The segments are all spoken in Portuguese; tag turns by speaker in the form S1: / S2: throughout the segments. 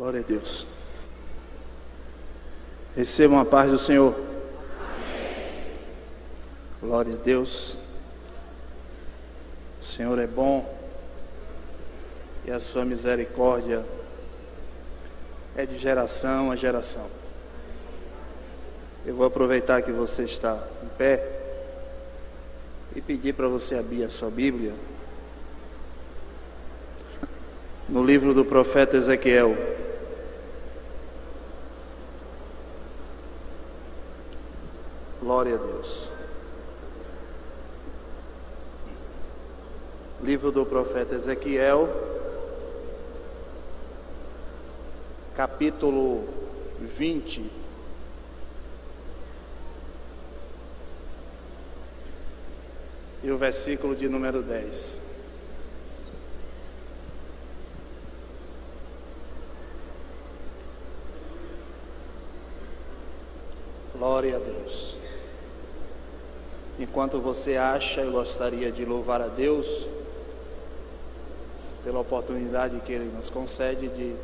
S1: Glória a Deus. Recebam a paz do Senhor.
S2: Amém.
S1: Glória a Deus. O Senhor é bom e a sua misericórdia é de geração a geração. Eu vou aproveitar que você está em pé e pedir para você abrir a sua Bíblia no livro do profeta Ezequiel. Glória a Deus. Livro do profeta Ezequiel, capítulo 20. E o versículo de número 10. Glória a Deus. Enquanto você acha, eu gostaria de louvar a Deus pela oportunidade que Ele nos concede de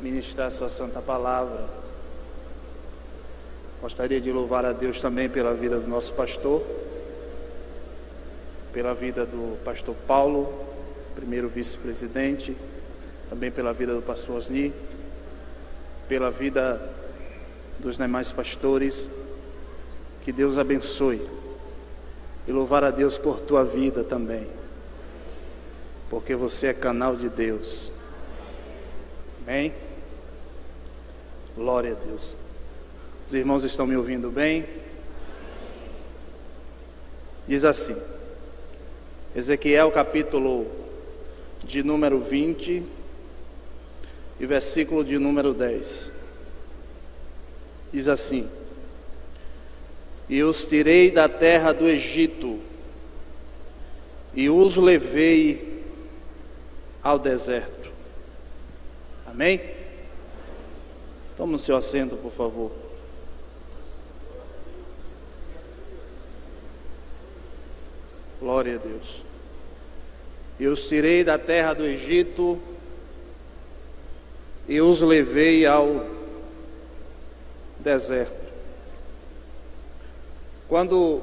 S1: ministrar Sua Santa Palavra. Gostaria de louvar a Deus também pela vida do nosso pastor, pela vida do pastor Paulo, primeiro vice-presidente, também pela vida do pastor Osni, pela vida dos demais pastores. Que Deus abençoe, e louvar a Deus por tua vida também, porque você é canal de Deus. Amém? Glória a Deus. Os irmãos estão me ouvindo bem? Diz assim, Ezequiel capítulo de número 20 e versículo de número 10. Diz assim: E os tirei da terra do Egito, e os levei ao deserto. Amém? Tome o seu assento, por favor. Glória a Deus. E os tirei da terra do Egito, e os levei ao deserto. Quando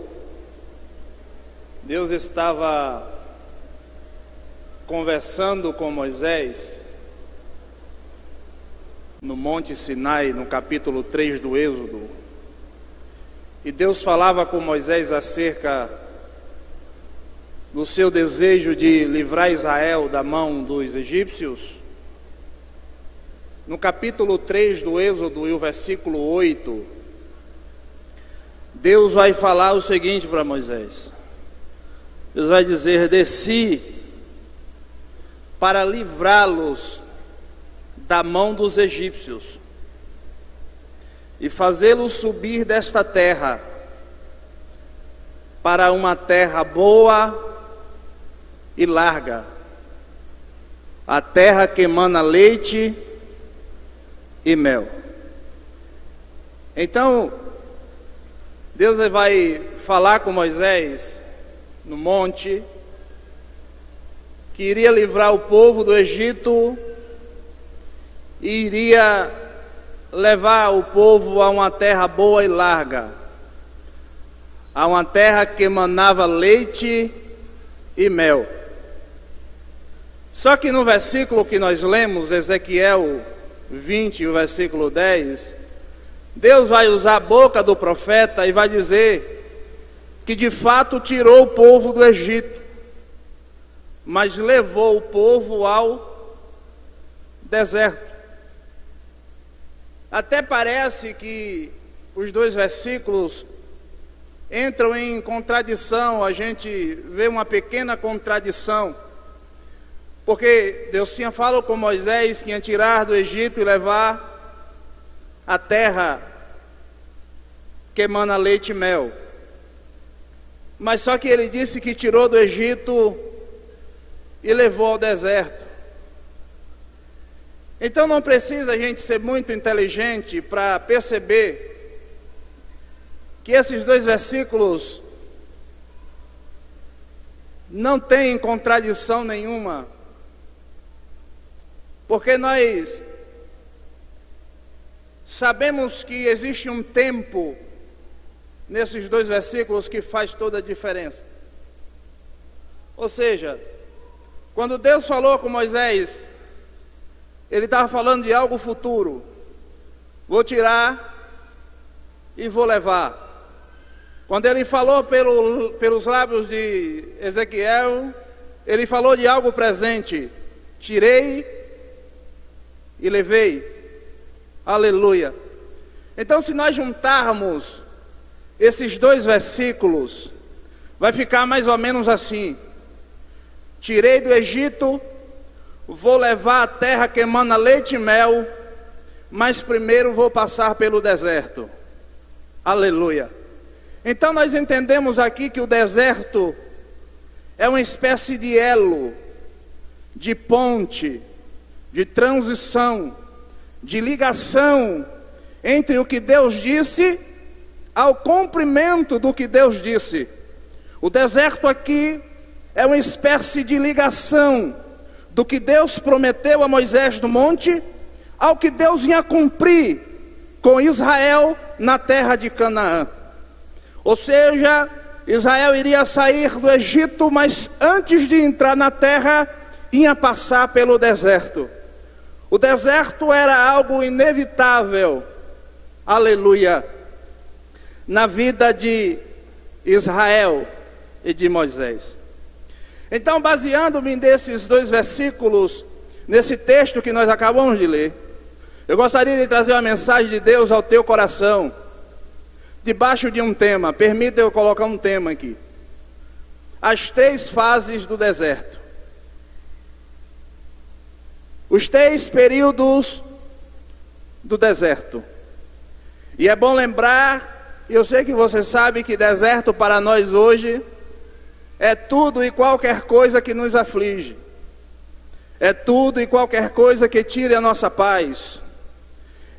S1: Deus estava conversando com Moisés no Monte Sinai, no capítulo 3 do Êxodo, e Deus falava com Moisés acerca do seu desejo de livrar Israel da mão dos egípcios, no capítulo 3 do Êxodo e o versículo 8, Deus vai falar o seguinte para Moisés. Deus vai dizer: desci para livrá-los da mão dos egípcios e fazê-los subir desta terra para uma terra boa e larga, a terra que emana leite e mel. Então Deus vai falar com Moisés no monte, que iria livrar o povo do Egito e iria levar o povo a uma terra boa e larga, a uma terra que emanava leite e mel. Só que no versículo que nós lemos, Ezequiel 20, o versículo 10, Deus vai usar a boca do profeta e vai dizer que de fato tirou o povo do Egito, mas levou o povo ao deserto. Até parece que os dois versículos entram em contradição, a gente vê uma pequena contradição, porque Deus tinha falado com Moisés que ia tirar do Egito e levar a terra que emana leite e mel. Mas só que ele disse que tirou do Egito e levou ao deserto. Então não precisa a gente ser muito inteligente para perceber que esses dois versículos não têm contradição nenhuma. Porque nós Sabemos que existe um tempo nesses dois versículos que faz toda a diferença. Ou seja, quando Deus falou com Moisés, Ele estava falando de algo futuro. Vou tirar e vou levar. Quando Ele falou pelos lábios de Ezequiel, Ele falou de algo presente. Tirei e levei. Aleluia. Então, se nós juntarmos esses dois versículos, vai ficar mais ou menos assim: tirei do Egito, vou levar a terra que emana leite e mel, mas primeiro vou passar pelo deserto. Aleluia. Então nós entendemos aqui que o deserto é uma espécie de elo, de ponte, de transição, de ligação entre o que Deus disse ao cumprimento do que Deus disse. O deserto aqui é uma espécie de ligação do que Deus prometeu a Moisés no monte ao que Deus ia cumprir com Israel na terra de Canaã. Ou seja, Israel iria sair do Egito, mas antes de entrar na terra, ia passar pelo deserto. O deserto era algo inevitável, aleluia, na vida de Israel e de Moisés. Então, baseando-me nesses dois versículos, nesse texto que nós acabamos de ler, eu gostaria de trazer uma mensagem de Deus ao teu coração, debaixo de um tema. Permita eu colocar um tema aqui: as 3 fases do deserto. Os 3 períodos do deserto. E é bom lembrar, eu sei que você sabe que deserto para nós hoje é tudo e qualquer coisa que nos aflige. É tudo e qualquer coisa que tire a nossa paz.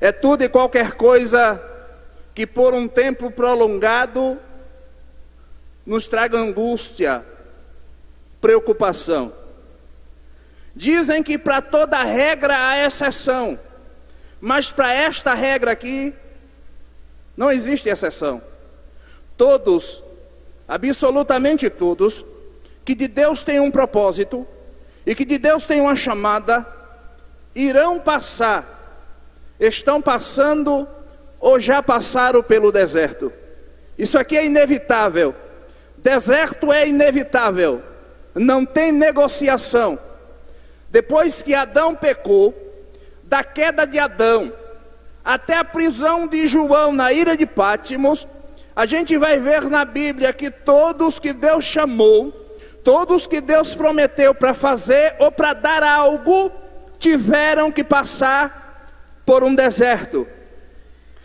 S1: É tudo e qualquer coisa que por um tempo prolongado nos traga angústia, preocupação. Dizem que para toda regra há exceção, mas para esta regra aqui não existe exceção. Todos, absolutamente todos, que de Deus têm um propósito e que de Deus têm uma chamada, irão passar, estão passando ou já passaram pelo deserto. Isso aqui é inevitável. Deserto é inevitável, não tem negociação. Depois que Adão pecou, da queda de Adão até a prisão de João na ilha de Pátimos, a gente vai ver na Bíblia que todos que Deus chamou, todos que Deus prometeu para fazer ou para dar algo, tiveram que passar por um deserto.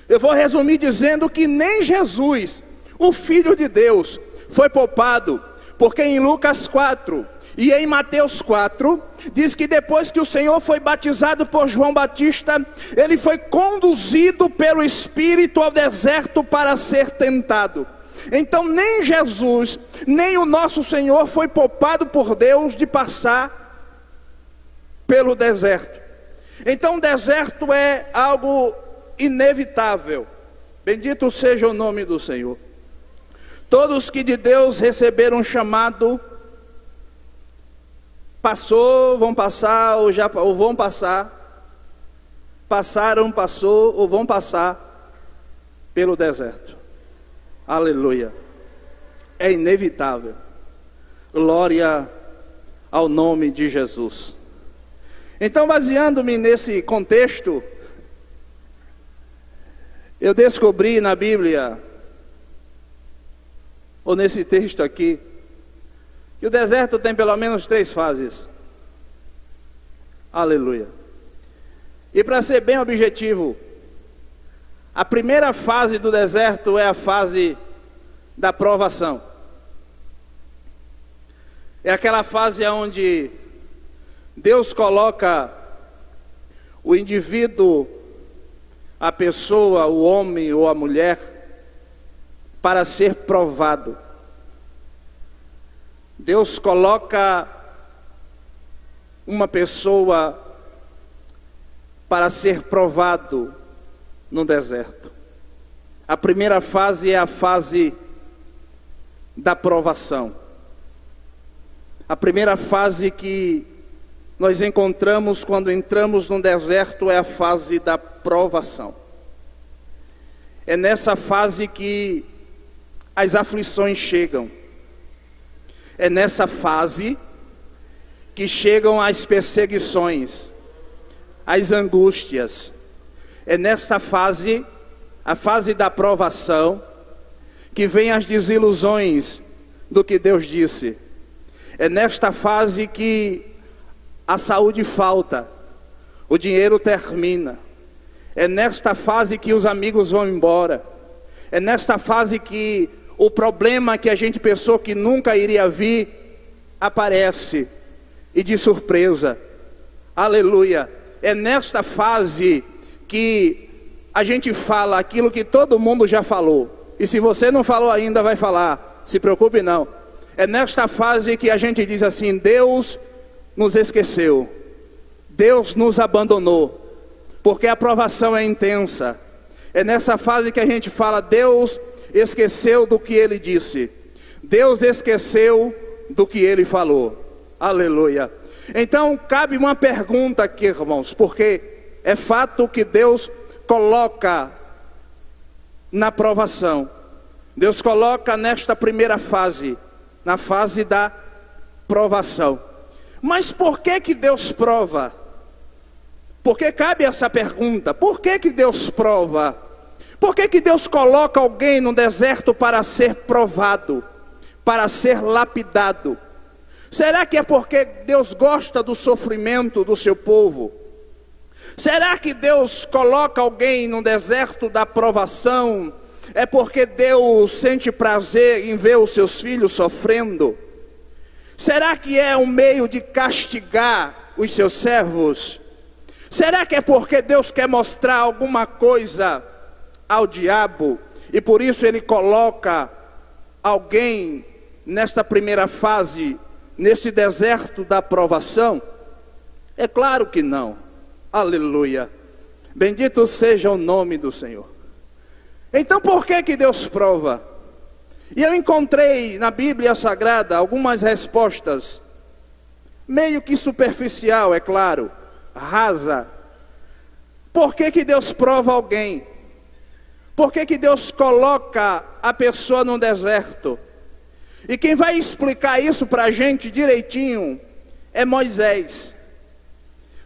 S1: Eu vou resumir dizendo que nem Jesus, o Filho de Deus, foi poupado, porque em Lucas 4 e em Mateus 4, diz que depois que o Senhor foi batizado por João Batista, ele foi conduzido pelo Espírito ao deserto para ser tentado. Então nem Jesus, nem o nosso Senhor foi poupado por Deus de passar pelo deserto. Então o deserto é algo inevitável. Bendito seja o nome do Senhor. Todos que de Deus receberam um chamado, passou, vão passar ou vão passar, passaram, passou ou vão passar pelo deserto. Aleluia. É inevitável. Glória ao nome de Jesus. Então, baseando-me nesse contexto, eu descobri na Bíblia, ou nesse texto aqui, que o deserto tem pelo menos 3 fases. Aleluia. E para ser bem objetivo, a primeira fase do deserto é a fase da provação. É aquela fase onde Deus coloca o indivíduo, a pessoa, o homem ou a mulher, para ser provado. Deus coloca uma pessoa para ser provado no deserto. A primeira fase é a fase da provação. A primeira fase que nós encontramos quando entramos no deserto é a fase da provação. É nessa fase que as aflições chegam. É nessa fase que chegam as perseguições, as angústias. É nessa fase, a fase da provação, que vem as desilusões do que Deus disse. É nesta fase que a saúde falta, o dinheiro termina. É nesta fase que os amigos vão embora. É nesta fase que o problema que a gente pensou que nunca iria vir, aparece, e de surpresa. Aleluia. É nesta fase que a gente fala aquilo que todo mundo já falou. E se você não falou ainda, vai falar. Se preocupe não. É nesta fase que a gente diz assim: Deus nos esqueceu, Deus nos abandonou, porque a provação é intensa. É nessa fase que a gente fala: Deus esqueceu do que Ele disse, Deus esqueceu do que Ele falou. Aleluia. Então cabe uma pergunta aqui, irmãos, porque é fato que Deus coloca na provação, Deus coloca nesta primeira fase, na fase da provação. Mas por que Deus prova? Porque cabe essa pergunta: por que Deus prova? Por que Deus coloca alguém no deserto para ser provado, para ser lapidado? Será que é porque Deus gosta do sofrimento do seu povo? Será que Deus coloca alguém no deserto da provação é porque Deus sente prazer em ver os seus filhos sofrendo? Será que é um meio de castigar os seus servos? Será que é porque Deus quer mostrar alguma coisa ao diabo e por isso Ele coloca alguém nesta primeira fase, nesse deserto da provação? É claro que não. Aleluia. Bendito seja o nome do Senhor. Então por que Deus prova? E eu encontrei na Bíblia Sagrada algumas respostas, meio que superficial, é claro, rasa. Por que Deus prova alguém? Por que Deus coloca a pessoa no deserto? E quem vai explicar isso para a gente direitinho é Moisés.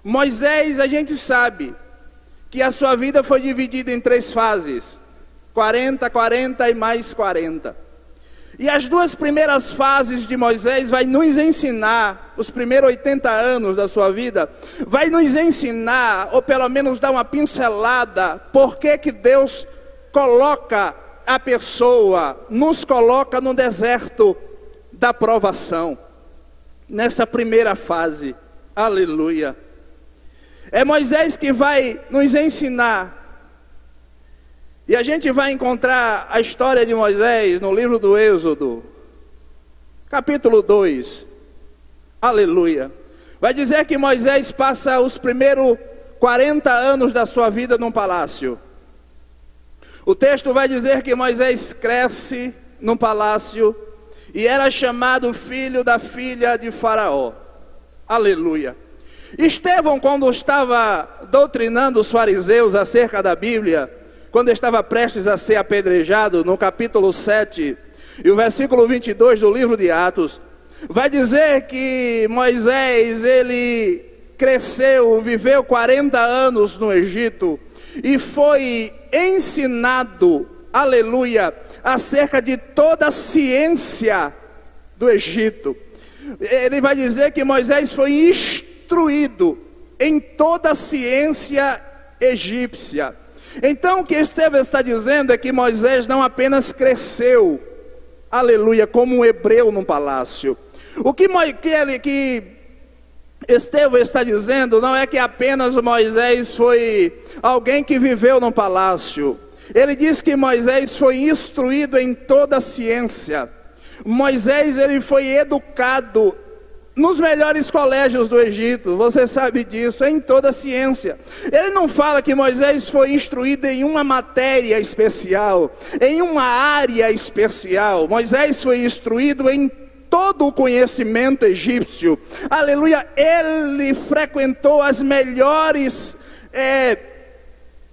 S1: Moisés, a gente sabe que a sua vida foi dividida em 3 fases: 40, 40 e mais 40. E as 2 primeiras fases de Moisés vai nos ensinar, os primeiros 80 anos da sua vida, vai nos ensinar, ou pelo menos dar uma pincelada, por que Deus coloca a pessoa, nos coloca no deserto da provação, nessa primeira fase. Aleluia. É Moisés que vai nos ensinar. E a gente vai encontrar a história de Moisés no livro do Êxodo, capítulo 2. Aleluia. Vai dizer que Moisés passa os primeiros 40 anos da sua vida num palácio. O texto vai dizer que Moisés cresce num palácio e era chamado filho da filha de Faraó. Aleluia. Estevão, quando estava doutrinando os fariseus acerca da Bíblia, quando estava prestes a ser apedrejado, no capítulo 7 e o versículo 22 do livro de Atos, vai dizer que Moisés, ele cresceu, viveu 40 anos no Egito e foi ensinado, aleluia, acerca de toda a ciência do Egito. Ele vai dizer que Moisés foi instruído em toda a ciência egípcia. Então o que Estevão está dizendo é que Moisés não apenas cresceu, aleluia, como um hebreu num palácio. O que Estevão está dizendo não é que apenas Moisés foi alguém que viveu num palácio. Ele diz que Moisés foi instruído em toda a ciência. Moisés, ele foi educado nos melhores colégios do Egito, você sabe disso, em toda a ciência. Ele não fala que Moisés foi instruído em uma matéria especial, em uma área especial. Moisés foi instruído em todo o conhecimento egípcio. Aleluia, ele frequentou as melhores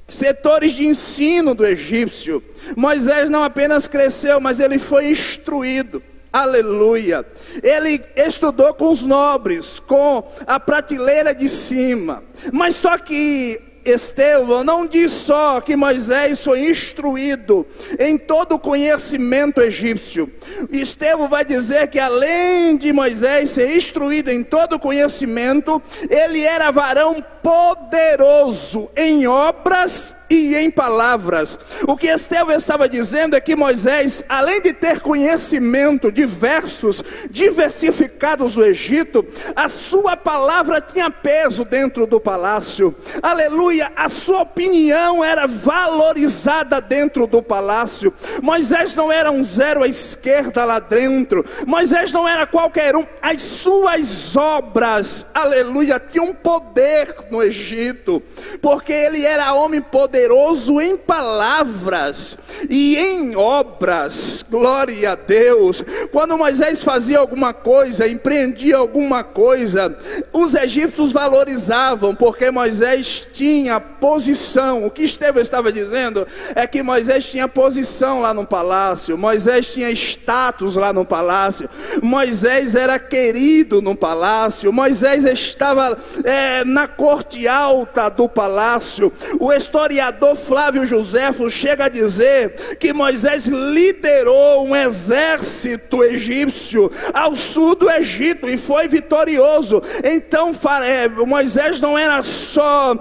S1: setores de ensino do egípcio. Moisés não apenas cresceu, mas ele foi instruído. Aleluia, ele estudou com os nobres, com a prateleira de cima. Mas só que Estevão não diz só que Moisés foi instruído em todo o conhecimento egípcio. Estevão vai dizer que além de Moisés ser instruído em todo o conhecimento, ele era varão poderoso em obras e em palavras. O que Estevão estava dizendo é que Moisés, além de ter conhecimento de versos diversificados do Egito, a sua palavra tinha peso dentro do palácio. Aleluia, a sua opinião era valorizada dentro do palácio. Moisés não era um zero à esquerda lá dentro. Moisés não era qualquer um. As suas obras, aleluia, tinham poder no Egito, porque ele era homem poderoso em palavras e em obras. Glória a Deus. Quando Moisés fazia alguma coisa, empreendia alguma coisa, os egípcios valorizavam, porque Moisés tinha posição. O que Estevão estava dizendo é que Moisés tinha posição lá no palácio, Moisés tinha status lá no palácio, Moisés era querido no palácio, Moisés estava na corte alta do palácio. O historiador Flávio Joséfo chega a dizer que Moisés liderou um exército egípcio ao sul do Egito e foi vitorioso. Então Moisés não era só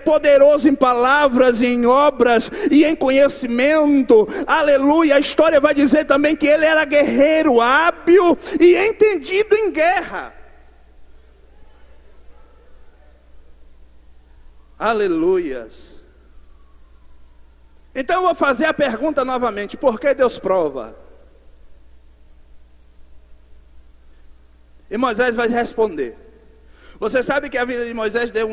S1: poderoso em palavras, em obras e em conhecimento. Aleluia, a história vai dizer também que ele era guerreiro, hábil e entendido em guerra. Aleluias. Então eu vou fazer a pergunta novamente: por que Deus prova? E Moisés vai responder. Você sabe que a vida de Moisés deu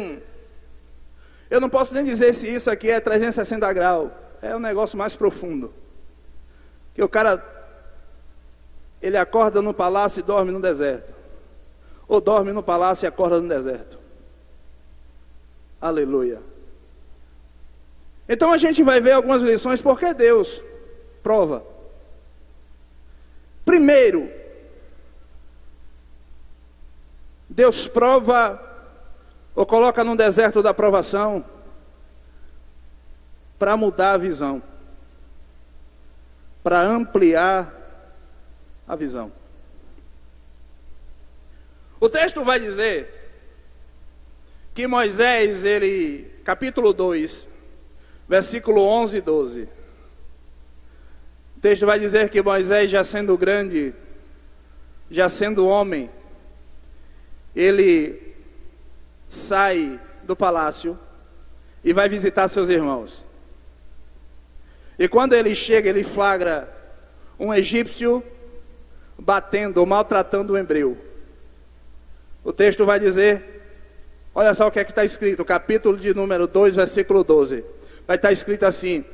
S1: eu não posso nem dizer se isso aqui é 360 graus. É um negócio mais profundo. Que o cara, ele acorda no palácio e dorme no deserto. Ou dorme no palácio e acorda no deserto. Aleluia. Então a gente vai ver algumas lições porque Deus prova. Primeiro, Deus prova ou coloca no deserto da provação para mudar a visão, para ampliar a visão. O texto vai dizer que Moisés, capítulo 2, versículo 11 e 12. O texto vai dizer que Moisés, já sendo grande, já sendo homem, ele sai do palácio e vai visitar seus irmãos. E quando ele chega, ele flagra um egípcio batendo ou maltratando um hebreu. O texto vai dizer, olha só o que é que está escrito, capítulo de número 2, versículo 12. Vai estar escrito assim: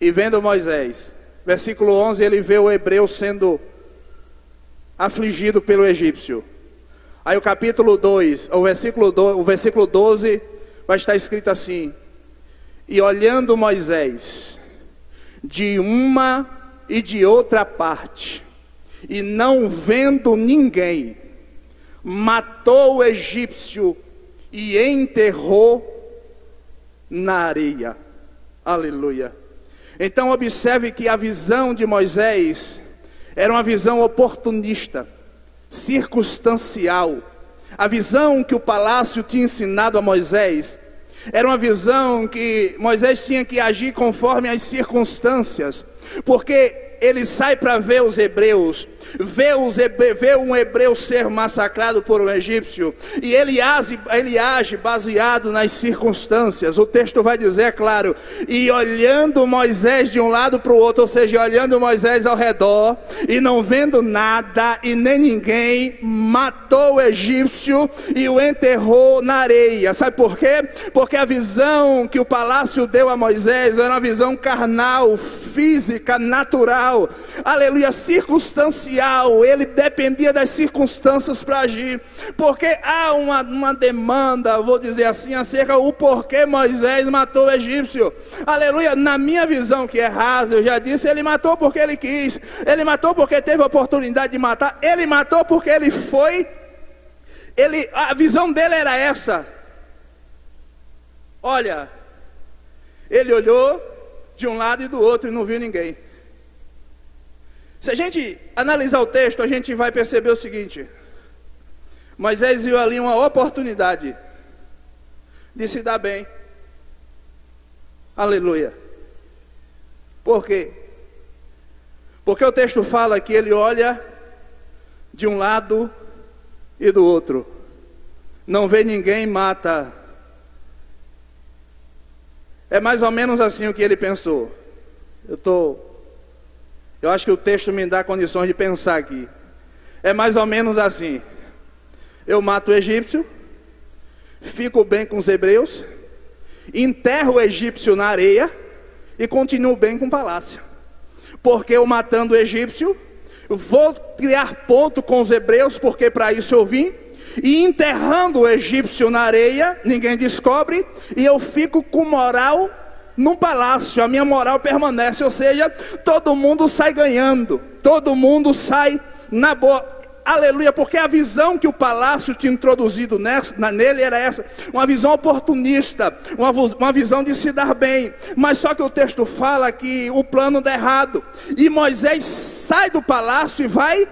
S1: e vendo Moisés, versículo 11, ele vê o hebreu sendo afligido pelo egípcio. Aí o capítulo 2, o versículo 12, vai estar escrito assim: e olhando Moisés de uma e de outra parte, e não vendo ninguém, matou o egípcio e enterrou na areia. Aleluia. Então observe que a visão de Moisés era uma visão oportunista, circunstancial. A visão que o palácio tinha ensinado a Moisés era uma visão que Moisés tinha que agir conforme as circunstâncias, porque ele sai para ver os hebreus, vê um hebreu ser massacrado por um egípcio, e ele age baseado nas circunstâncias. O texto vai dizer, claro, e olhando Moisés de um lado para o outro, ou seja, olhando Moisés ao redor, e não vendo nada e nem ninguém, matou o egípcio e o enterrou na areia. Sabe por quê? Porque a visão que o palácio deu a Moisés era uma visão carnal, física, natural, aleluia, circunstancial. Ele dependia das circunstâncias para agir, porque há uma demanda, vou dizer assim, acerca do porquê Moisés matou o egípcio. Aleluia, na minha visão, que é rasa, eu já disse, ele matou porque ele quis, ele matou porque teve a oportunidade de matar, ele matou porque a visão dele era essa. Olha, ele olhou de um lado e do outro e não viu ninguém. Se a gente analisar o texto, a gente vai perceber o seguinte: Moisés viu ali uma oportunidade de se dar bem. Aleluia. Por quê? Porque o texto fala que ele olha de um lado e do outro, não vê ninguém, mata. É mais ou menos assim o que ele pensou. Eu acho que o texto me dá condições de pensar aqui. É mais ou menos assim: eu mato o egípcio, fico bem com os hebreus, enterro o egípcio na areia e continuo bem com o palácio. Porque eu matando o egípcio, vou criar ponto com os hebreus, porque para isso eu vim. E enterrando o egípcio na areia, ninguém descobre, e eu fico com moral num palácio, a minha moral permanece. Ou seja, todo mundo sai ganhando, todo mundo sai na boa. Aleluia, porque a visão que o palácio tinha introduzido nele era essa, uma visão oportunista, uma visão de se dar bem. Mas só que o texto fala que o plano dá errado, e Moisés sai do palácio e vai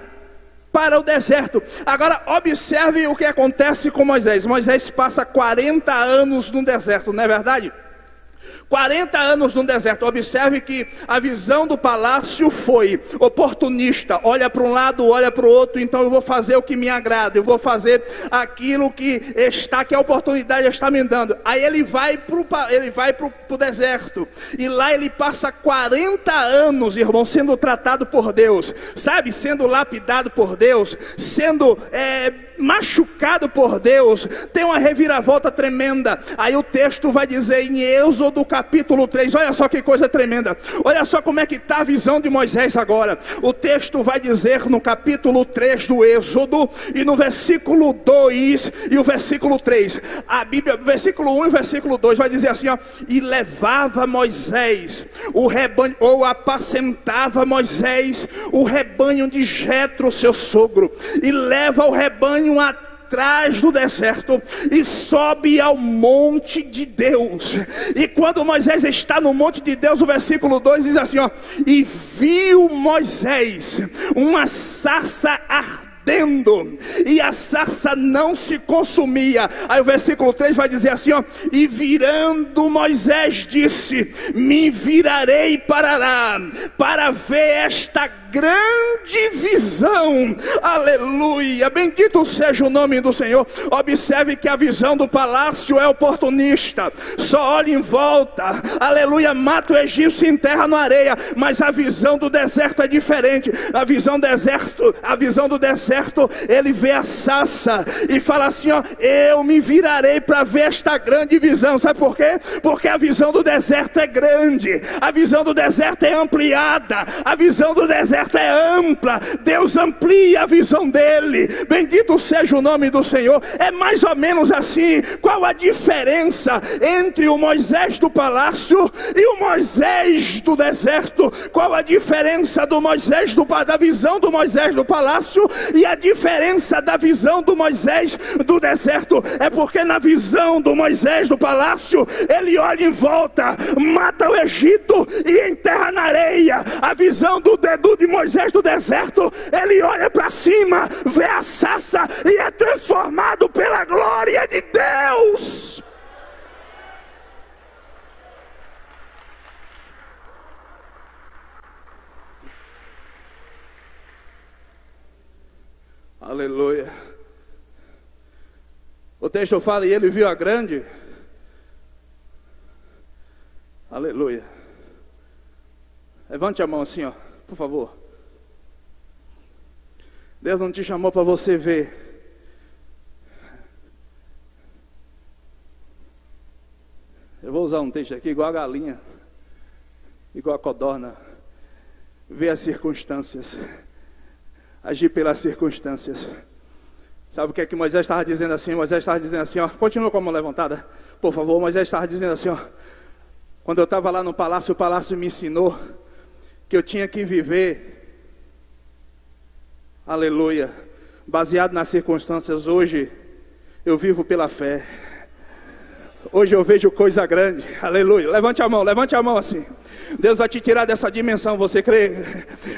S1: para o deserto. Agora observe o que acontece com Moisés. Moisés passa 40 anos no deserto, não é verdade? 40 anos no deserto. Observe que a visão do palácio foi oportunista. Olha para um lado, olha para o outro. Então eu vou fazer o que me agrada, eu vou fazer aquilo que a oportunidade está me dando. Aí ele vai para o deserto, e lá ele passa 40 anos, irmão, sendo tratado por Deus, sabe, sendo lapidado por Deus, sendo machucado por Deus. Tem uma reviravolta tremenda. Aí o texto vai dizer em Êxodo capítulo 3, olha só que coisa tremenda, olha só como é que está a visão de Moisés agora. O texto vai dizer no capítulo 3 do Êxodo, e no versículo 2 e o versículo 3, a Bíblia, versículo 1 e versículo 2 vai dizer assim, ó: e levava Moisés o rebanho, ou apacentava Moisés o rebanho de Jetro, seu sogro, e leva o rebanho atrás do deserto e sobe ao monte de Deus. E quando Moisés está no monte de Deus, o versículo 2 diz assim, ó: e viu Moisés uma sarça ardendo, e a sarça não se consumia. Aí o versículo 3 vai dizer assim, ó: e virando Moisés disse: me virarei para lá, para ver esta grande visão. Aleluia, bendito seja o nome do Senhor. Observe que a visão do palácio é oportunista, só olha em volta, aleluia, mata o egípcio e enterra na areia. Mas a visão do deserto é diferente. A visão do deserto, ele vê a sarça e fala assim, ó: eu me virarei para ver esta grande visão. Sabe por quê? Porque a visão do deserto é grande, a visão do deserto é ampliada, a visão do deserto é ampla. Deus amplia a visão dele. Bendito seja o nome do Senhor. É mais ou menos assim. Qual a diferença entre o Moisés do palácio e o Moisés do deserto? Qual a diferença do Moisés da visão do Moisés do palácio e a diferença da visão do Moisés do deserto? É porque na visão do Moisés do palácio, ele olha em volta, mata o Egito e enterra na areia. A visão de Moisés do deserto, ele olha para cima, vê a sarça e é transformado pela glória de Deus. Aleluia. O texto fala, e ele viu a grande. Aleluia. Levante a mão assim, ó, por favor. Deus não te chamou para você ver. Eu vou usar um texto aqui igual a galinha, igual a codorna. Ver as circunstâncias. Agir pelas circunstâncias. Sabe o que é que Moisés estava dizendo assim? Moisés estava dizendo assim, ó. Continua com a mão levantada, por favor. Moisés estava dizendo assim, ó. Quando eu estava lá no palácio, o palácio me ensinou que eu tinha que viver, aleluia, baseado nas circunstâncias. Hoje eu vivo pela fé. Hoje eu vejo coisa grande, aleluia. Levante a mão assim. Deus vai te tirar dessa dimensão, você crê?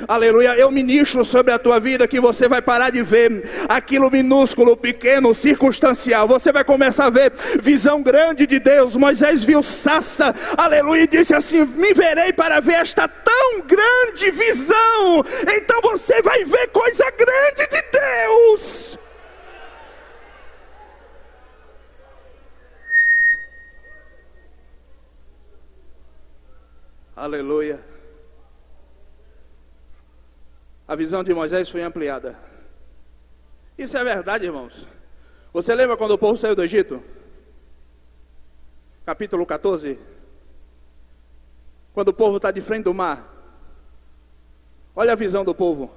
S1: Aleluia. Eu ministro sobre a tua vida que você vai parar de ver aquilo minúsculo, pequeno, circunstancial. Você vai começar a ver visão grande de Deus. Moisés viu sarça, aleluia, e disse assim: me verei para ver esta tão grande visão. Então você vai ver coisa grande de Deus. Aleluia. A visão de Moisés foi ampliada. Isso é verdade, irmãos. Você lembra quando o povo saiu do Egito? Capítulo 14. Quando o povo está de frente do mar. Olha a visão do povo.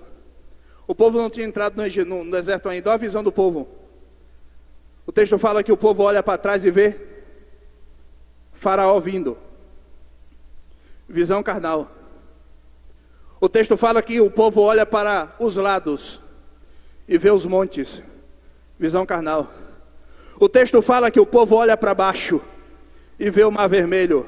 S1: O povo não tinha entrado no deserto ainda. Olha a visão do povo. O texto fala que o povo olha para trás e vê Faraó vindo. Visão carnal. O texto fala que o povo olha para os lados e vê os montes. Visão carnal. O texto fala que o povo olha para baixo e vê o mar vermelho,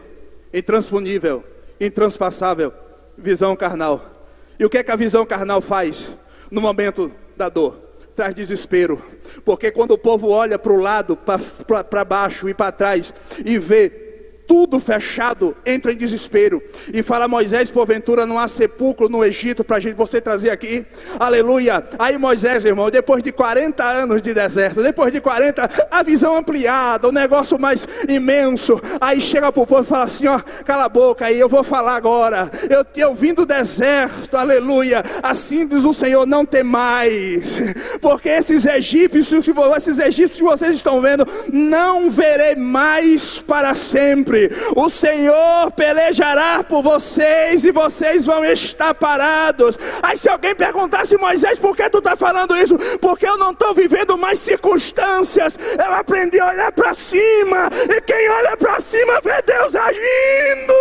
S1: intransponível, intraspassável. Visão carnal. E o que é que a visão carnal faz no momento da dor? Traz desespero. Porque quando o povo olha para o lado, para baixo e para trás e vê tudo fechado, entra em desespero e fala: Moisés, porventura não há sepulcro no Egito para você trazer aqui? Aleluia. Aí Moisés, irmão, depois de 40 anos de deserto, depois de 40, a visão ampliada, o negócio mais imenso, aí chega para o povo e fala assim: ó, cala a boca aí, eu vou falar agora. Eu vim do deserto, aleluia. Assim diz o Senhor: não tem mais, porque esses egípcios que vocês estão vendo, não verei mais para sempre. O Senhor pelejará por vocês e vocês vão estar parados. Aí se alguém perguntasse: Moisés, por que tu está falando isso? Porque eu não estou vivendo mais circunstâncias. Eu aprendi a olhar para cima. E quem olha para cima vê Deus agindo.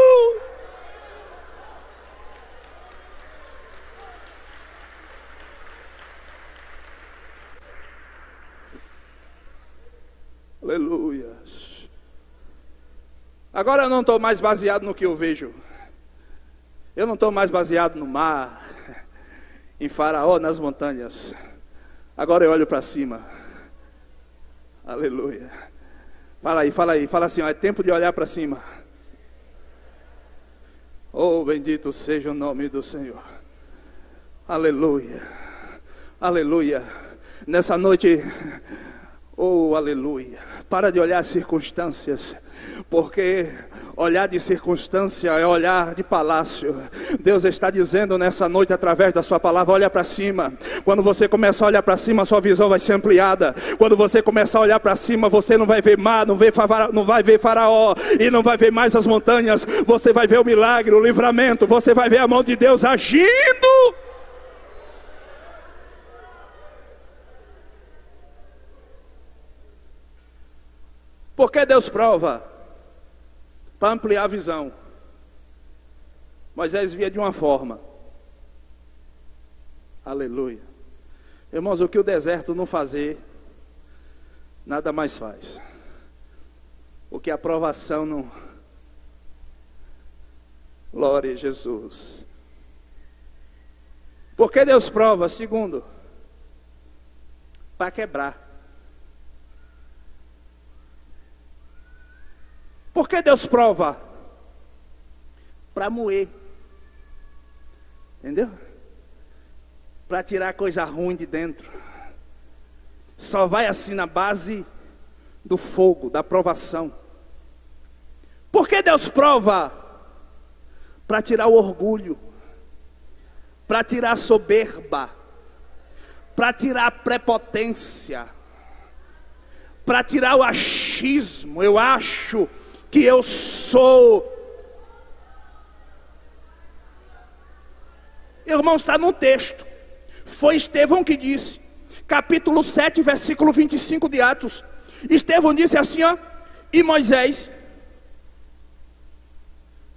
S1: Aleluia. Agora eu não estou mais baseado no que eu vejo. Eu não estou mais baseado no mar, em Faraó, nas montanhas. Agora eu olho para cima. Aleluia. Fala aí, fala assim: ó, é tempo de olhar para cima. Oh, bendito seja o nome do Senhor. Aleluia. Aleluia. Nessa noite, oh, aleluia. Para de olhar as circunstâncias, porque olhar de circunstância é olhar de palácio. Deus está dizendo nessa noite através da sua palavra: olha para cima. Quando você começar a olhar para cima, a sua visão vai ser ampliada. Quando você começar a olhar para cima, você não vai ver mar, não vai ver Faraó e não vai ver mais as montanhas. Você vai ver o milagre, o livramento. Você vai ver a mão de Deus agindo. Por que Deus prova? Para ampliar a visão. Moisés via de uma forma. Aleluia. Irmãos, o que o deserto não fazer, nada mais faz. O que a provação não... Glória a Jesus. Por que Deus prova? Segundo, para quebrar. Por que Deus prova? Para moer. Entendeu? Para tirar coisa ruim de dentro. só vai assim na base do fogo, da provação. Por que Deus prova? Para tirar o orgulho, para tirar a soberba, para tirar a prepotência, para tirar o achismo. Eu acho que eu sou. Irmão, está no texto. Foi Estevão que disse, capítulo 7, versículo 25 de Atos. Estevão disse assim, ó: e Moisés,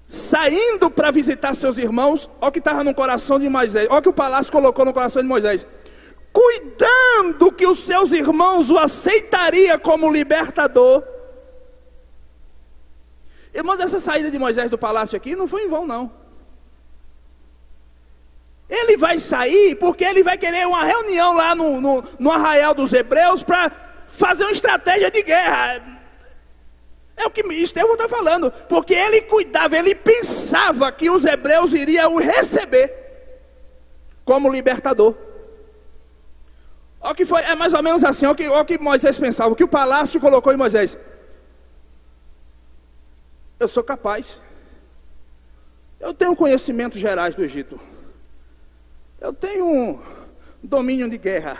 S1: saindo para visitar seus irmãos, olha o que estava no coração de Moisés, olha o que o palácio colocou no coração de Moisés: cuidando que os seus irmãos o aceitaria como libertador. Irmãos, essa saída de Moisés do palácio aqui não foi em vão, não. Ele vai sair porque ele vai querer uma reunião lá no arraial dos hebreus para fazer uma estratégia de guerra. É o que Estevão está falando, porque ele cuidava, ele pensava que os hebreus iriam o receber como libertador. Olha o que foi, é mais ou menos assim, olha o que Moisés pensava, o que o palácio colocou em Moisés: eu sou capaz, eu tenho conhecimentos gerais do Egito, eu tenho um domínio de guerra,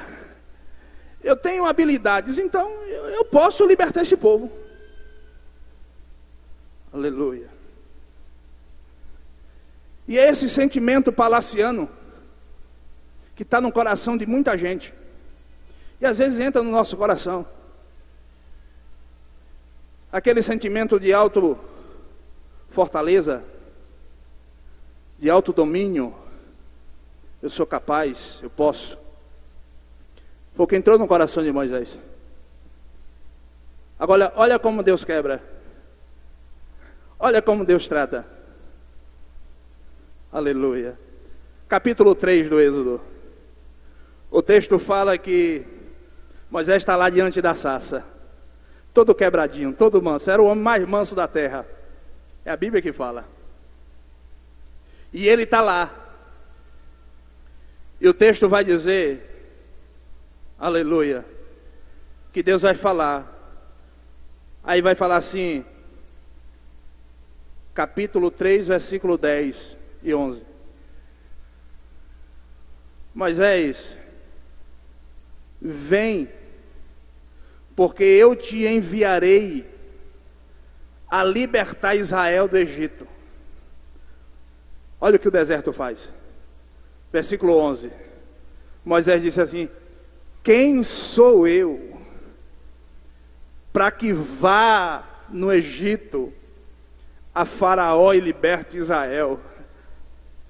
S1: eu tenho habilidades, então eu posso libertar esse povo. Aleluia. E é esse sentimento palaciano que está no coração de muita gente, e às vezes entra no nosso coração, aquele sentimento de fortaleza, de autodomínio. Eu sou capaz, eu posso. Foi o que entrou no coração de Moisés. Agora, olha como Deus quebra. Olha como Deus trata. Aleluia. Capítulo 3 do Êxodo. O texto fala que Moisés está lá diante da sarça, todo quebradinho, todo manso. Era o homem mais manso da terra. É a Bíblia que fala. E ele está lá. E o texto vai dizer, aleluia, que Deus vai falar. Aí vai falar assim, capítulo 3, versículo 10 e 11. Moisés, vem, porque eu te enviarei a libertar Israel do Egito. Olha o que o deserto faz. Versículo 11. Moisés disse assim: quem sou eu para que vá no Egito a Faraó e liberte Israel?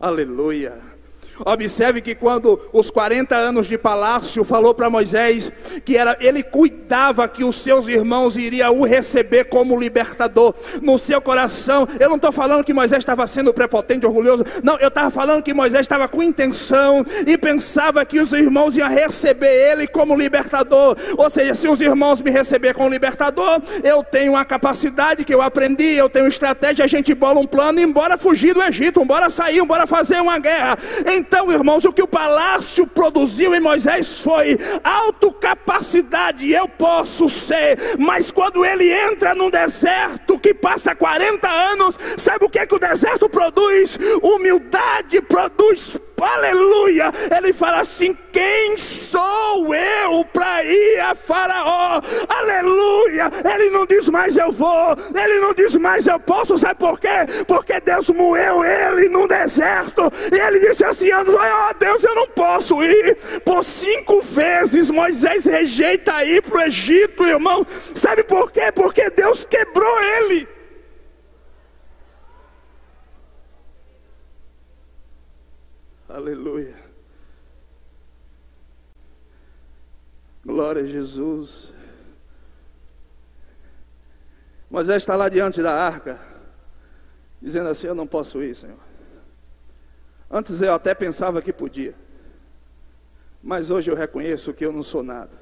S1: Aleluia. Observe que quando os 40 anos de palácio falou para Moisés que ele cuidava que os seus irmãos iriam o receber como libertador, no seu coração, eu não estou falando que Moisés estava sendo prepotente, orgulhoso, não, eu estava falando que Moisés estava com intenção e pensava que os irmãos iam receber ele como libertador. Ou seja, se os irmãos me receber como libertador, eu tenho uma capacidade que eu aprendi, eu tenho estratégia, a gente bola um plano e embora fugir do Egito, embora sair, embora fazer uma guerra. Então, irmãos, o que o palácio produziu em Moisés foi autocapacidade. Eu posso ser, mas quando ele entra num deserto que passa 40 anos, sabe o que é que o deserto produz? Humildade produz, aleluia. Ele fala assim: quem sou eu para ir a Faraó? Aleluia. Ele não diz mais eu vou, ele não diz mais eu posso. Sabe por quê? Porque Deus moeu ele no deserto e ele disse assim: ó Deus, eu não posso ir. Por 5 vezes Moisés rejeita ir para o Egito, irmão. Sabe por quê? Porque Deus quebrou ele. Aleluia. Glória a Jesus. Moisés está lá diante da arca, dizendo assim: eu não posso ir, Senhor. Antes eu até pensava que podia, mas hoje eu reconheço que eu não sou nada.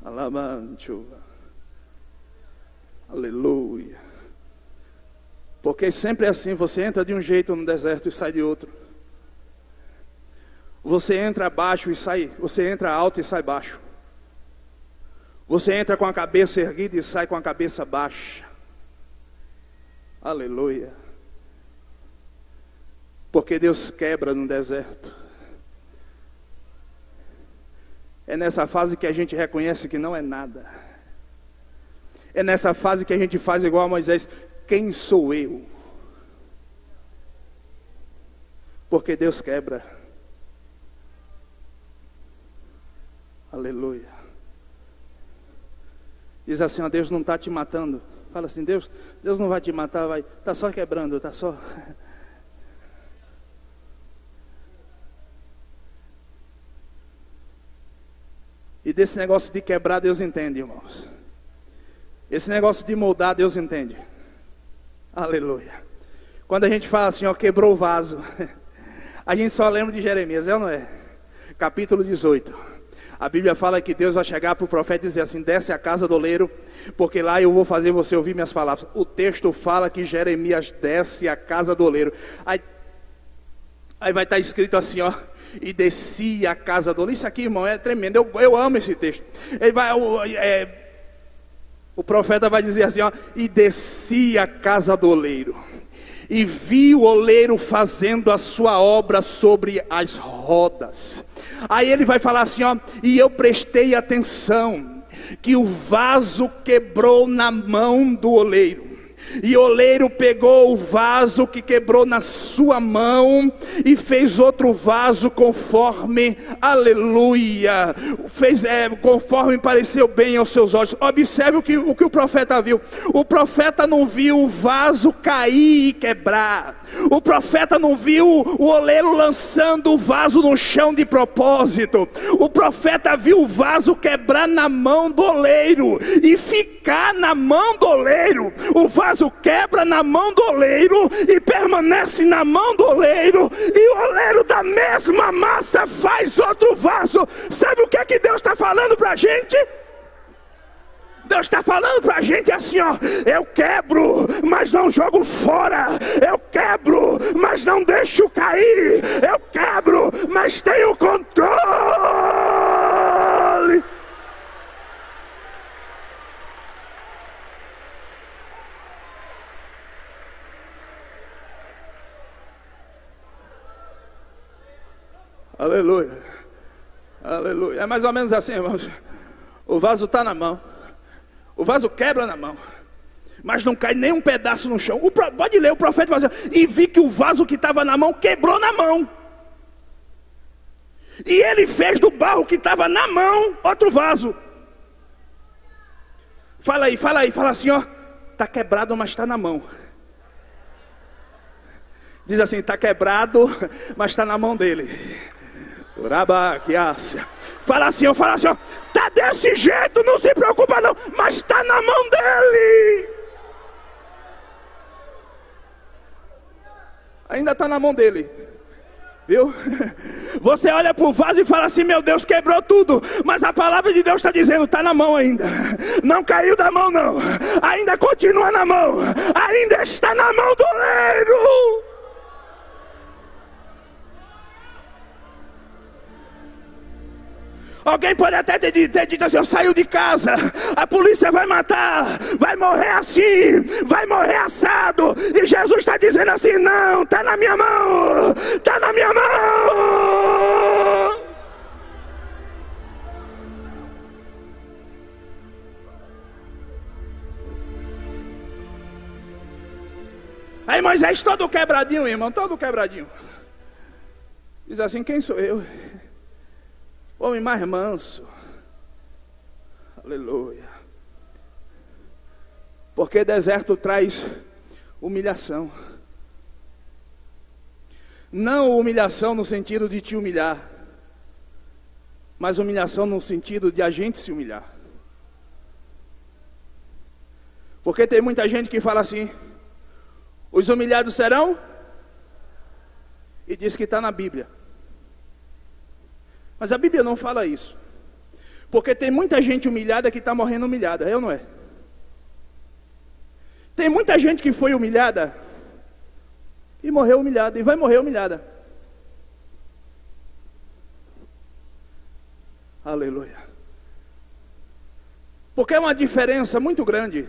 S1: Alabanchuva. Aleluia. Porque sempre é assim, você entra de um jeito no deserto e sai de outro. Você entra baixo e sai, você entra alto e sai baixo. Você entra com a cabeça erguida e sai com a cabeça baixa. Aleluia. Porque Deus quebra no deserto. É nessa fase que a gente reconhece que não é nada. É nessa fase que a gente faz igual a Moisés: quem sou eu? Porque Deus quebra. Aleluia. Diz assim: ó, Deus não está te matando. Fala assim: Deus não vai te matar, vai. Está só quebrando, está só. E desse negócio de quebrar, Deus entende, irmãos. Esse negócio de moldar, Deus entende. Aleluia. Quando a gente fala assim, ó, quebrou o vaso, a gente só lembra de Jeremias, é ou não é? Capítulo 18. A Bíblia fala que Deus vai chegar para o profeta e dizer assim: desce à casa do oleiro, porque lá eu vou fazer você ouvir minhas palavras. O texto fala que Jeremias desce à casa do oleiro. Aí vai estar escrito assim, ó: e descia a casa do oleiro. Isso aqui, irmão, é tremendo. Eu amo esse texto. O profeta vai dizer assim, ó: e descia a casa do oleiro, e viu o oleiro fazendo a sua obra sobre as rodas. Aí ele vai falar assim, ó: e eu prestei atenção que o vaso quebrou na mão do oleiro. E o oleiro pegou o vaso que quebrou na sua mão e fez outro vaso conforme, aleluia, conforme pareceu bem aos seus olhos. Observe o que o profeta viu. O profeta não viu o vaso cair e quebrar. O profeta não viu o oleiro lançando o vaso no chão de propósito. O profeta viu o vaso quebrar na mão do oleiro e ficar na mão do oleiro. O vaso quebra na mão do oleiro e permanece na mão do oleiro, e o oleiro da mesma massa faz outro vaso. Sabe o que é que Deus está falando para a gente? Deus está falando para a gente assim, ó: eu quebro, mas não jogo fora. Eu quebro, mas não deixo cair. Eu quebro, mas tenho controle. Aleluia, aleluia. É mais ou menos assim, irmãos. O vaso está na mão, o vaso quebra na mão, mas não cai nem um pedaço no chão. Pode ler, o profeta vai dizer: e vi que o vaso que estava na mão quebrou na mão, e ele fez do barro que estava na mão outro vaso. Fala assim, ó: está quebrado, mas está na mão. Diz assim: está quebrado, mas está na mão dele. Fala assim, ó: tá desse jeito, não se preocupa não, mas está na mão dele. Ainda está na mão dele, viu? Você olha para o vaso e fala assim: meu Deus, quebrou tudo. Mas a palavra de Deus está dizendo: está na mão ainda. Não caiu da mão não, ainda continua na mão, ainda está na mão do oleiro. Alguém pode até ter dito assim: eu saio de casa, a polícia vai matar, vai morrer assim, vai morrer assado. E Jesus está dizendo assim: não, está na minha mão, está na minha mão. Aí Moisés, todo quebradinho, irmão, todo quebradinho, diz assim: quem sou eu? Homem mais manso. Aleluia. Porque deserto traz humilhação. Não humilhação no sentido de te humilhar, mas humilhação no sentido de a gente se humilhar. Porque tem muita gente que fala assim: os humilhados serão, e diz que está na Bíblia. Mas a Bíblia não fala isso. Porque tem muita gente humilhada que está morrendo humilhada, é ou não é? Tem muita gente que foi humilhada e morreu humilhada, e vai morrer humilhada. Aleluia. Porque é uma diferença muito grande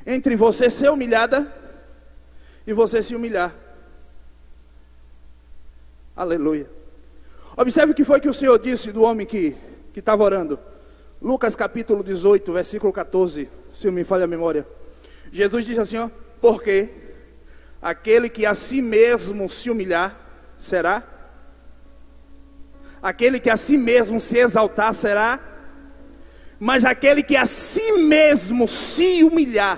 S1: entre você ser humilhada e você se humilhar. Aleluia. Observe o que foi que o Senhor disse do homem que estava orando. Lucas capítulo 18, versículo 14, se não me falha a memória. Jesus disse assim, ó, porque aquele que a si mesmo se humilhar, será? Aquele que a si mesmo se exaltar, será? Mas aquele que a si mesmo se humilhar,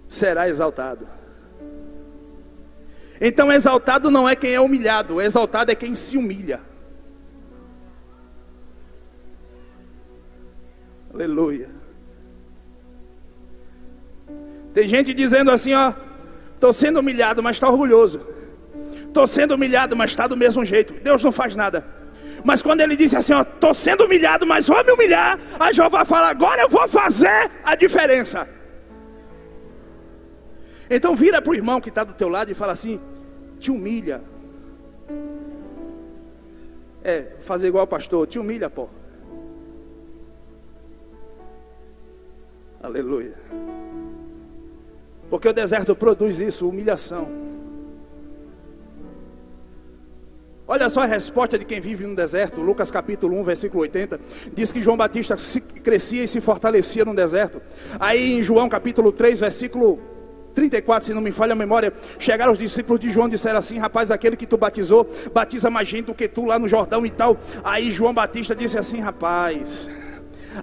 S1: será exaltado. Então exaltado não é quem é humilhado, exaltado é quem se humilha. Aleluia. Tem gente dizendo assim, ó, estou sendo humilhado, mas está orgulhoso. Estou sendo humilhado, mas está do mesmo jeito. Deus não faz nada. Mas quando ele disse assim, ó, estou sendo humilhado, mas vou me humilhar, a Jeová fala, agora eu vou fazer a diferença. Então vira para o irmão que está do teu lado e fala assim, te humilha. Fazer igual o pastor, te humilha, pô. Aleluia. Porque o deserto produz isso, humilhação. Olha só a resposta de quem vive no deserto. Lucas capítulo 1, versículo 80. Diz que João Batista crescia e se fortalecia no deserto. Aí em João capítulo 3, versículo 34, se não me falha a memória, chegaram os discípulos de João e disseram assim, rapaz, aquele que tu batizou, batiza mais gente do que tu lá no Jordão e tal. Aí João Batista disse assim, rapaz,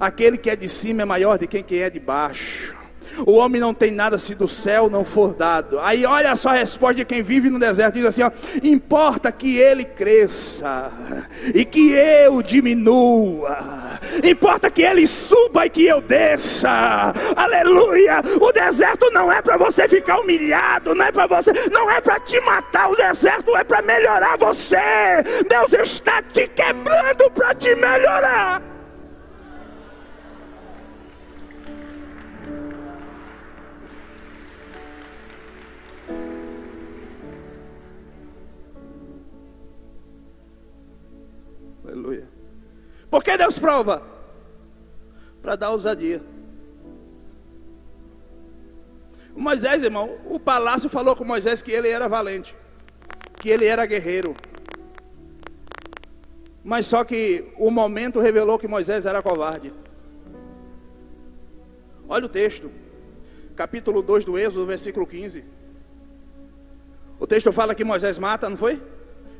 S1: aquele que é de cima é maior de quem é de baixo. O homem não tem nada se do céu não for dado. Aí olha só a resposta de quem vive no deserto. Diz assim, ó, importa que ele cresça e que eu diminua. Importa que ele suba e que eu desça. Aleluia. O deserto não é para você ficar humilhado, não é para você, não é para te matar. O deserto é para melhorar você. Deus está te quebrando para te melhorar. Aleluia. Por que Deus prova? Para dar ousadia. Moisés, irmão, o palácio falou com Moisés que ele era valente, que ele era guerreiro. Mas só que o momento revelou que Moisés era covarde. Olha o texto, capítulo 2 do Êxodo, versículo 15. O texto fala que Moisés mata, não foi?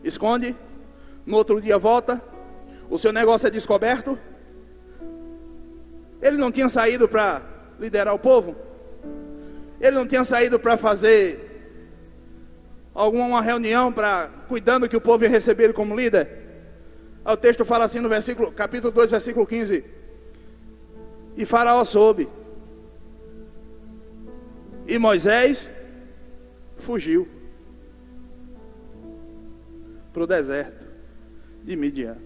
S1: Esconde, no outro dia volta. O seu negócio é descoberto. Ele não tinha saído para liderar o povo. Ele não tinha saído para fazer alguma reunião para cuidando que o povo ia receber ele como líder. O texto fala assim no versículo, capítulo 2, versículo 15. E Faraó soube. E Moisés fugiu para o deserto de Midian.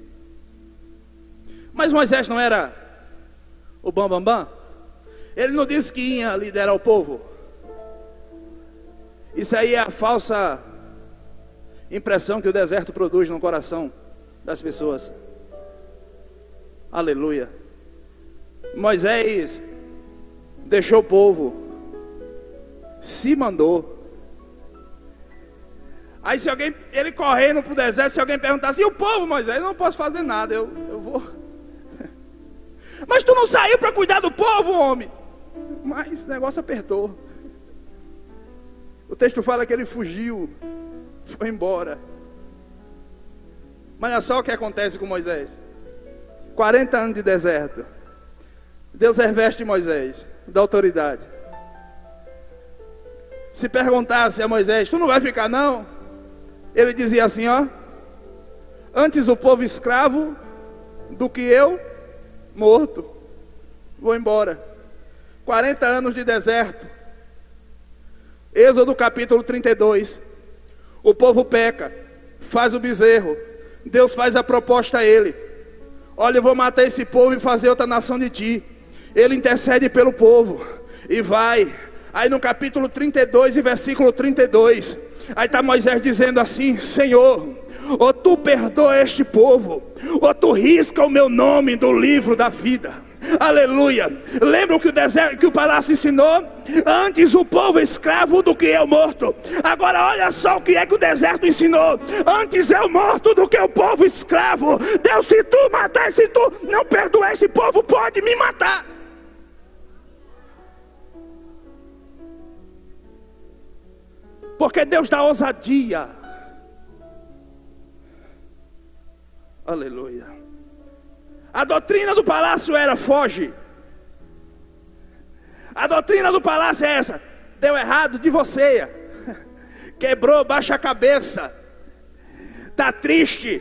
S1: Mas Moisés não era o bambambam? Ele não disse que ia liderar o povo. Isso aí é a falsa impressão que o deserto produz no coração das pessoas. Aleluia. Moisés deixou o povo, se mandou. Aí se alguém, ele correndo para o deserto, se alguém perguntasse, e o povo, Moisés? Eu não posso fazer nada, eu vou. Mas tu não saiu para cuidar do povo, homem? Mas o negócio apertou. O texto fala que ele fugiu, foi embora. Mas olha só o que acontece com Moisés. 40 anos de deserto. Deus reveste Moisés da autoridade. Se perguntasse a Moisés, tu não vai ficar não? Ele dizia assim, ó, antes o povo escravo do que eu morto. Vou embora. 40 anos de deserto. Êxodo capítulo 32. O povo peca, faz o bezerro. Deus faz a proposta a ele. Olha, eu vou matar esse povo e fazer outra nação de ti. Ele intercede pelo povo e vai. Aí no capítulo 32 e versículo 32, aí está Moisés dizendo assim, Senhor, ou tu perdoa este povo, ou tu risca o meu nome do livro da vida. Aleluia. Lembram que o palácio ensinou? Antes o povo escravo do que eu morto. Agora olha só o que é que o deserto ensinou. Antes eu morto do que o povo escravo. Deus, se tu matar, se tu não perdoar esse povo, pode me matar. Porque Deus dá ousadia. Aleluia. A doutrina do palácio era: foge. A doutrina do palácio é essa: deu errado, divorcia. Quebrou, baixa a cabeça. Está triste,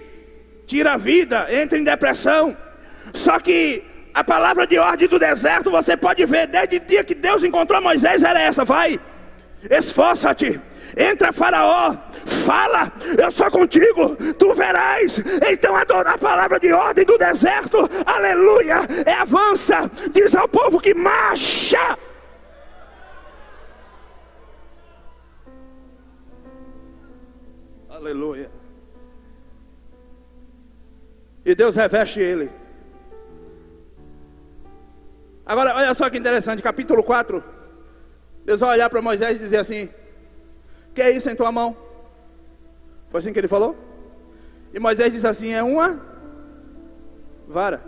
S1: tira a vida, entra em depressão. Só que a palavra de ordem do deserto, você pode ver, desde o dia que Deus encontrou Moisés, era essa: vai, esforça-te. Entra Faraó, fala, eu sou contigo, tu verás. Então a palavra de ordem do deserto, aleluia, é avança. Diz ao povo que marcha. Aleluia. E Deus reveste ele. Agora olha só que interessante, capítulo 4. Deus vai olhar para Moisés e dizer assim: que é isso em tua mão? Foi assim que ele falou? E Moisés disse assim: é uma vara.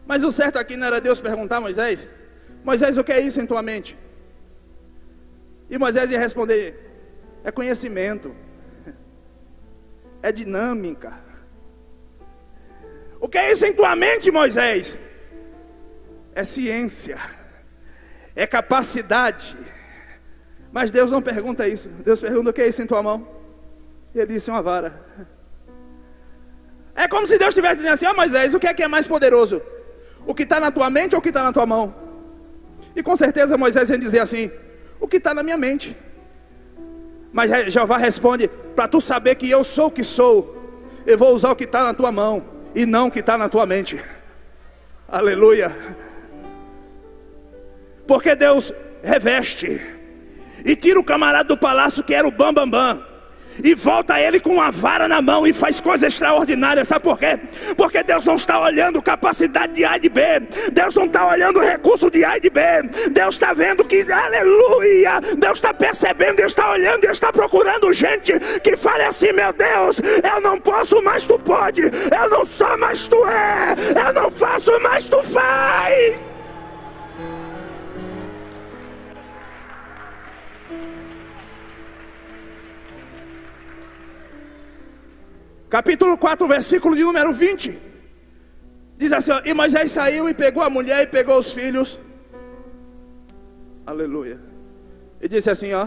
S1: Mas o certo aqui não era Deus perguntar a Moisés: Moisés, o que é isso em tua mente? E Moisés ia responder: é conhecimento, é dinâmica. O que é isso em tua mente, Moisés? É ciência, é capacidade. Mas Deus não pergunta isso. Deus pergunta: o que é isso em tua mão? E ele disse: uma vara. É como se Deus estivesse dizendo assim: ó Moisés, o que é mais poderoso? O que está na tua mente ou o que está na tua mão? E com certeza Moisés ia dizer assim: o que está na minha mente. Mas Jeová responde: para tu saber que eu sou o que sou, eu vou usar o que está na tua mão e não o que está na tua mente. Aleluia. Porque Deus reveste e tira o camarada do palácio, que era o bambambam, e volta ele com uma vara na mão e faz coisa extraordinária. Sabe por quê? Porque Deus não está olhando capacidade de A e de B. Deus não está olhando recurso de A e de B. Deus está vendo que, aleluia, Deus está percebendo, Deus está olhando, Deus está procurando gente que fale assim: meu Deus, eu não posso, mas tu pode. Eu não sou, mas tu é. Eu não faço, mas tu faz. Capítulo 4, versículo de número 20. Diz assim, ó: e Moisés saiu e pegou a mulher e pegou os filhos. Aleluia. E disse assim, ó.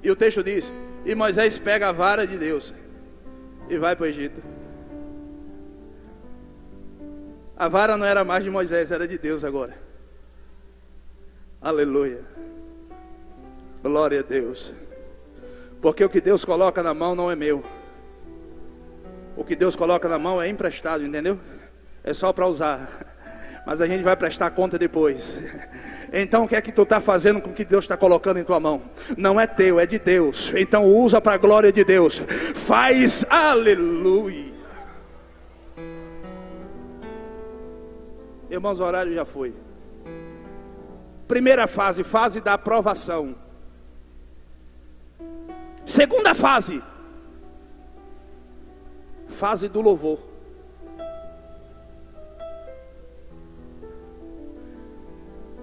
S1: E o texto diz: e Moisés pega a vara de Deus e vai para o Egito. A vara não era mais de Moisés, era de Deus agora. Aleluia. Glória a Deus. Porque o que Deus coloca na mão não é meu. O que Deus coloca na mão é emprestado, entendeu? É só para usar. Mas a gente vai prestar conta depois. Então o que é que tu está fazendo com o que Deus está colocando em tua mão? Não é teu, é de Deus. Então usa para a glória de Deus. Faz, aleluia. Irmãos, o horário já foi. Primeira fase, fase da aprovação. Segunda fase, fase do louvor.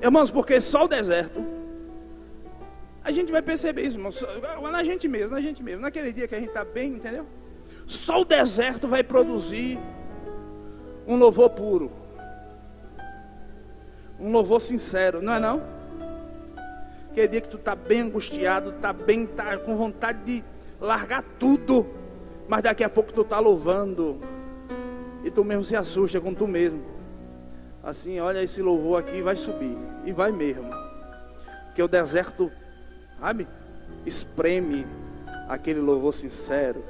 S1: Irmãos, porque só o deserto, a gente vai perceber isso, irmãos, na gente mesmo, naquele dia que a gente está bem, entendeu? Só o deserto vai produzir um louvor puro, um louvor sincero, não é não? Aquele dia que tu está bem angustiado, está com vontade de largar tudo, mas daqui a pouco tu está louvando, e tu mesmo se assusta com tu mesmo, assim, olha esse louvor aqui, vai subir, e vai mesmo, porque o deserto, sabe, espreme aquele louvor sincero,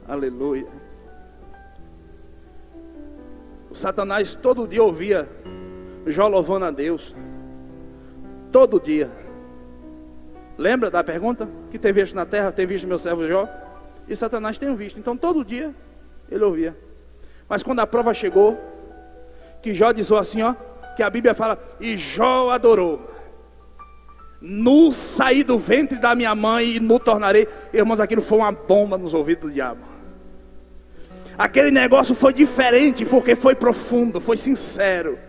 S1: aleluia. O Satanás todo dia ouvia Jó louvando a Deus, todo dia. Lembra da pergunta? Que tem visto na terra, tem visto meu servo Jó? E Satanás tem visto. Então todo dia ele ouvia. Mas quando a prova chegou, que Jó disse assim, ó, que a Bíblia fala, e Jó adorou. Nu saí do ventre da minha mãe e nu tornarei. Irmãos, aquilo foi uma bomba nos ouvidos do diabo. Aquele negócio foi diferente, porque foi profundo, foi sincero.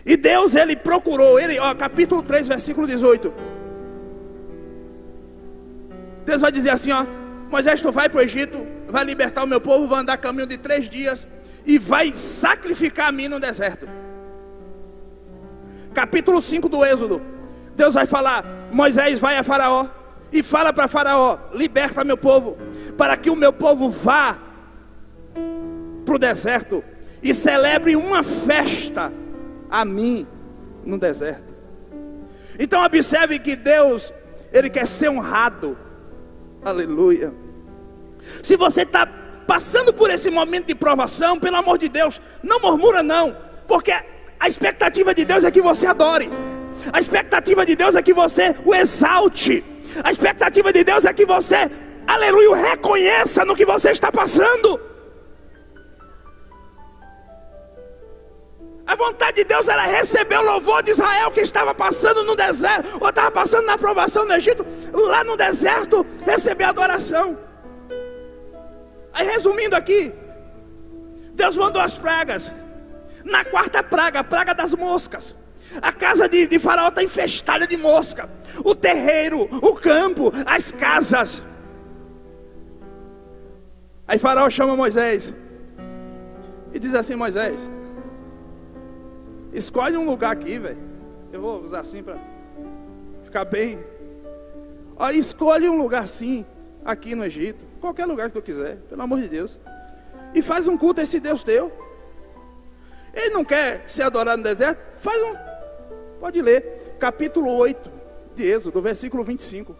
S1: E Deus, ele procurou, ele, ó, capítulo 3, versículo 18. Deus vai dizer assim, ó, Moisés, tu vai para o Egito, vai libertar o meu povo, vai andar caminho de 3 dias e vai sacrificar a mim no deserto. Capítulo 5 do Êxodo, Deus vai falar, Moisés vai a Faraó e fala para Faraó, liberta meu povo, para que o meu povo vá para o deserto e celebre uma festa a mim no deserto. Então observe que Deus, ele quer ser honrado. Aleluia. Se você está passando por esse momento de provação, pelo amor de Deus, não murmura não, porque a expectativa de Deus é que você adore. A expectativa de Deus é que você o exalte. A expectativa de Deus é que você, aleluia, o reconheça no que você está passando. A vontade de Deus era receber o louvor de Israel que estava passando no deserto, ou estava passando na provação no Egito, lá no deserto, receber a adoração. Aí resumindo aqui, Deus mandou as pragas. Na quarta praga, a praga das moscas. A casa de Faraó está infestada de mosca. O terreiro, o campo, as casas. Aí Faraó chama Moisés e diz assim, Moisés, escolhe um lugar aqui, velho. Eu vou usar assim para ficar bem. Ó, escolhe um lugar assim, aqui no Egito. Qualquer lugar que tu quiser, pelo amor de Deus. E faz um culto a esse Deus teu. Ele não quer ser adorado no deserto? Faz um... Pode ler. Capítulo 8 de Êxodo, versículo 25.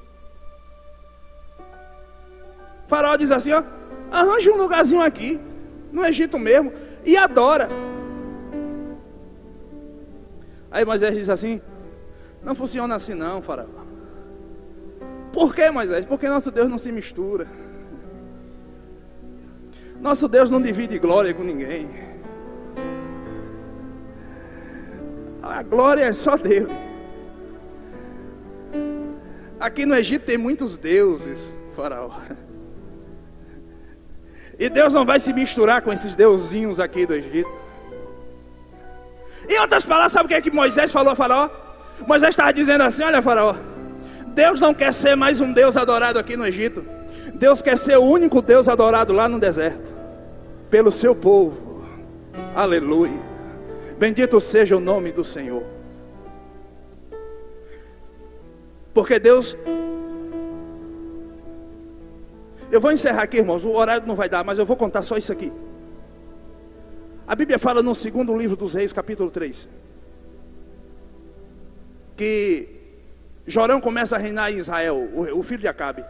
S1: Faraó diz assim, ó, arranja um lugarzinho aqui, no Egito mesmo, e adora. Aí Moisés diz assim, não funciona assim não, Faraó. Por que, Moisés? Porque nosso Deus não se mistura. Nosso Deus não divide glória com ninguém. A glória é só dele. Aqui no Egito tem muitos deuses, Faraó. E Deus não vai se misturar com esses deusinhos aqui do Egito. Em outras palavras, sabe o que Moisés falou a Faraó? Moisés estava dizendo assim, olha Faraó, Deus não quer ser mais um Deus adorado aqui no Egito. Deus quer ser o único Deus adorado lá no deserto, pelo seu povo. Aleluia. Bendito seja o nome do Senhor. Porque Deus... Eu vou encerrar aqui, irmãos, o horário não vai dar, mas eu vou contar só isso aqui. A Bíblia fala no segundo livro dos Reis, capítulo 3, que Jorão começa a reinar em Israel, o filho de Acabe.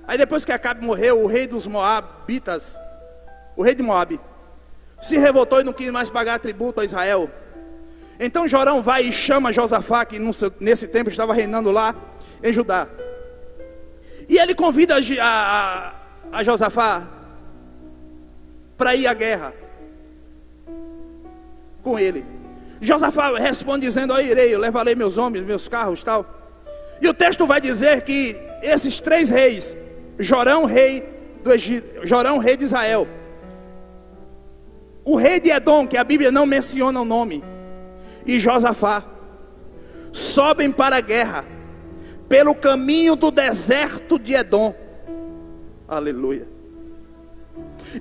S1: Aí depois que Acabe morreu, o rei dos Moabitas, o rei de Moabe, se revoltou e não quis mais pagar tributo a Israel. Então Jorão vai e chama Josafá, que nesse tempo estava reinando lá em Judá. E ele convida a Josafá para ir à guerra com ele. Josafá responde dizendo, eu irei, eu levarei meus homens, meus carros e tal. E o texto vai dizer que esses 3 reis, Jorão, rei do Egito, Jorão, rei de Israel, o rei de Edom, que a Bíblia não menciona o nome, e Josafá, sobem para a guerra, pelo caminho do deserto de Edom. Aleluia.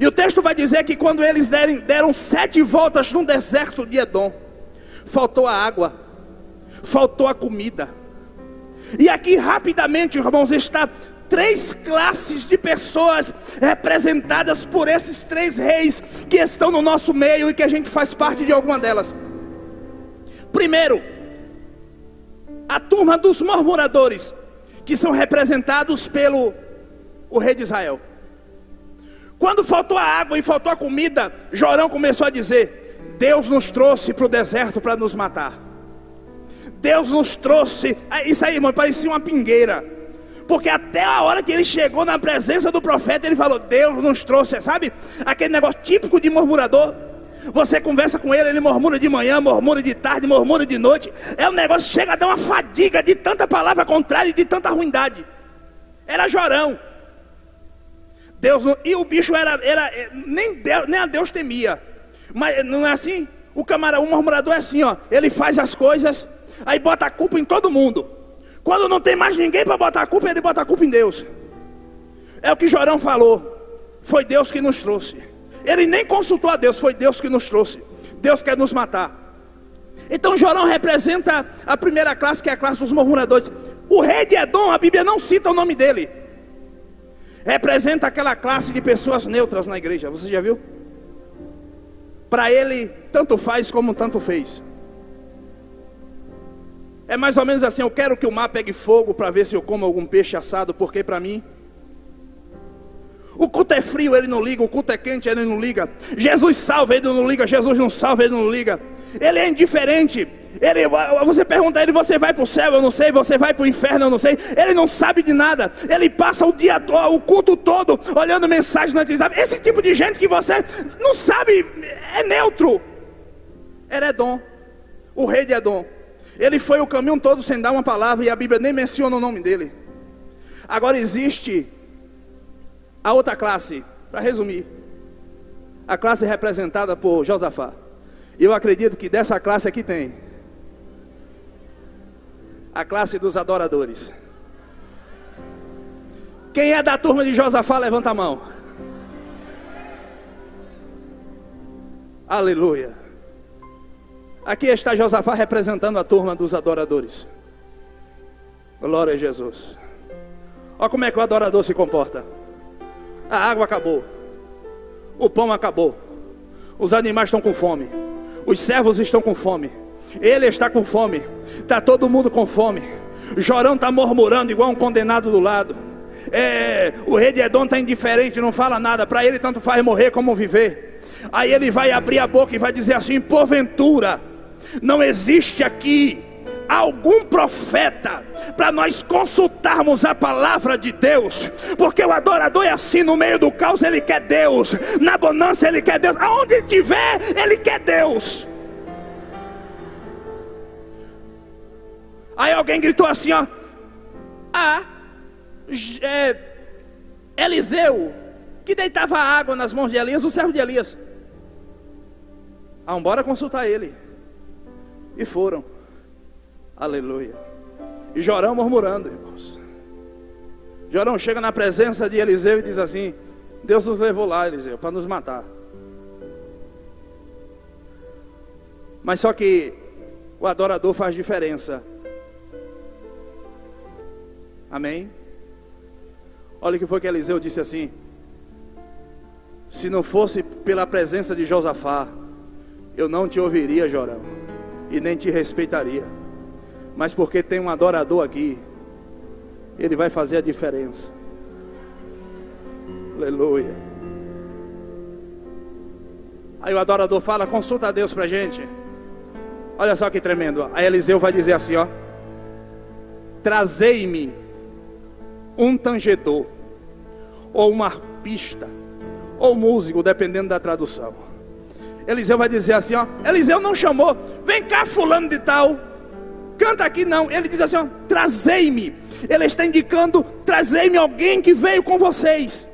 S1: E o texto vai dizer que quando eles deram 7 voltas no deserto de Edom, faltou a água, faltou a comida. E aqui rapidamente, irmãos, está 3 classes de pessoas representadas por esses 3 reis que estão no nosso meio e que a gente faz parte de alguma delas. Primeiro, a turma dos murmuradores, que são representados pelo o rei de Israel. Quando faltou a água e faltou a comida, Jorão começou a dizer, Deus nos trouxe para o deserto para nos matar. Deus nos trouxe. Isso aí, irmão, parecia uma pingueira. Porque até a hora que ele chegou na presença do profeta, ele falou: Deus nos trouxe, sabe? Aquele negócio típico de murmurador. Você conversa com ele, ele murmura de manhã, murmura de tarde, murmura de noite. É um negócio que chega a dar uma fadiga de tanta palavra contrária e de tanta ruindade. Era Jorão. Deus não, e o bicho nem a Deus temia. Mas não é assim? O murmurador é assim, ó. Ele faz as coisas, aí bota a culpa em todo mundo. Quando não tem mais ninguém para botar a culpa, ele bota a culpa em Deus. É o que Jorão falou. Foi Deus que nos trouxe. Ele nem consultou a Deus, foi Deus que nos trouxe. Deus quer nos matar. Então Jorão representa a primeira classe, que é a classe dos murmuradores. O rei de Edom, a Bíblia não cita o nome dele. Representa aquela classe de pessoas neutras na igreja. Você já viu? Para ele, tanto faz como tanto fez. É mais ou menos assim: eu quero que o mar pegue fogo para ver se eu como algum peixe assado, porque para mim o culto é frio, ele não liga. O culto é quente, ele não liga. Jesus salva, ele não liga. Jesus não salva, ele não liga. Ele é indiferente. Você pergunta a ele: você vai para o céu? Eu não sei. Você vai para o inferno? Eu não sei. Ele não sabe de nada. Ele passa o dia, o culto todo olhando mensagem no WhatsApp. Esse tipo de gente que você não sabe, é neutro. Era Edom, o rei de Edom. Ele foi o caminho todo sem dar uma palavra, e a Bíblia nem menciona o nome dele. Agora existe a outra classe, para resumir, a classe representada por Josafá. E eu acredito que dessa classe aqui tem a classe dos adoradores. Quem é da turma de Josafá, levanta a mão. Aleluia. Aqui está Josafá representando a turma dos adoradores. Glória a Jesus. Olha como é que o adorador se comporta. A água acabou, o pão acabou, os animais estão com fome, os servos estão com fome, ele está com fome, está todo mundo com fome. Jorão está murmurando igual um condenado do lado. O rei de Edom está indiferente, não fala nada. Para ele tanto faz morrer como viver. Aí ele vai abrir a boca e vai dizer assim: porventura não existe aqui algum profeta para nós consultarmos a palavra de Deus? Porque o adorador é assim: no meio do caos ele quer Deus, na bonança ele quer Deus, aonde ele estiver ele quer Deus. Aí alguém gritou assim, ó: Eliseu, que deitava água nas mãos de Elias, o servo de Elias. Bora consultar ele. E foram. Aleluia. E Jorão murmurando, irmãos. Jorão chega na presença de Eliseu e diz assim: Deus nos levou lá, Eliseu, para nos matar. Mas só que o adorador faz diferença. Amém? Olha o que foi que Eliseu disse assim: se não fosse pela presença de Josafá, eu não te ouviria, Jorão, e nem te respeitaria. Mas porque tem um adorador aqui, ele vai fazer a diferença. Aleluia. Aí o adorador fala: consulta a Deus pra gente. Olha só que tremendo. Aí Eliseu vai dizer assim, ó: trazei-me um tangedor, ou um arpista, ou músico, dependendo da tradução. Eliseu vai dizer assim, ó. Eliseu não chamou: vem cá fulano de tal, canta aqui, não. Ele diz assim, ó: trazei-me. Ele está indicando: trazei-me alguém que veio com vocês.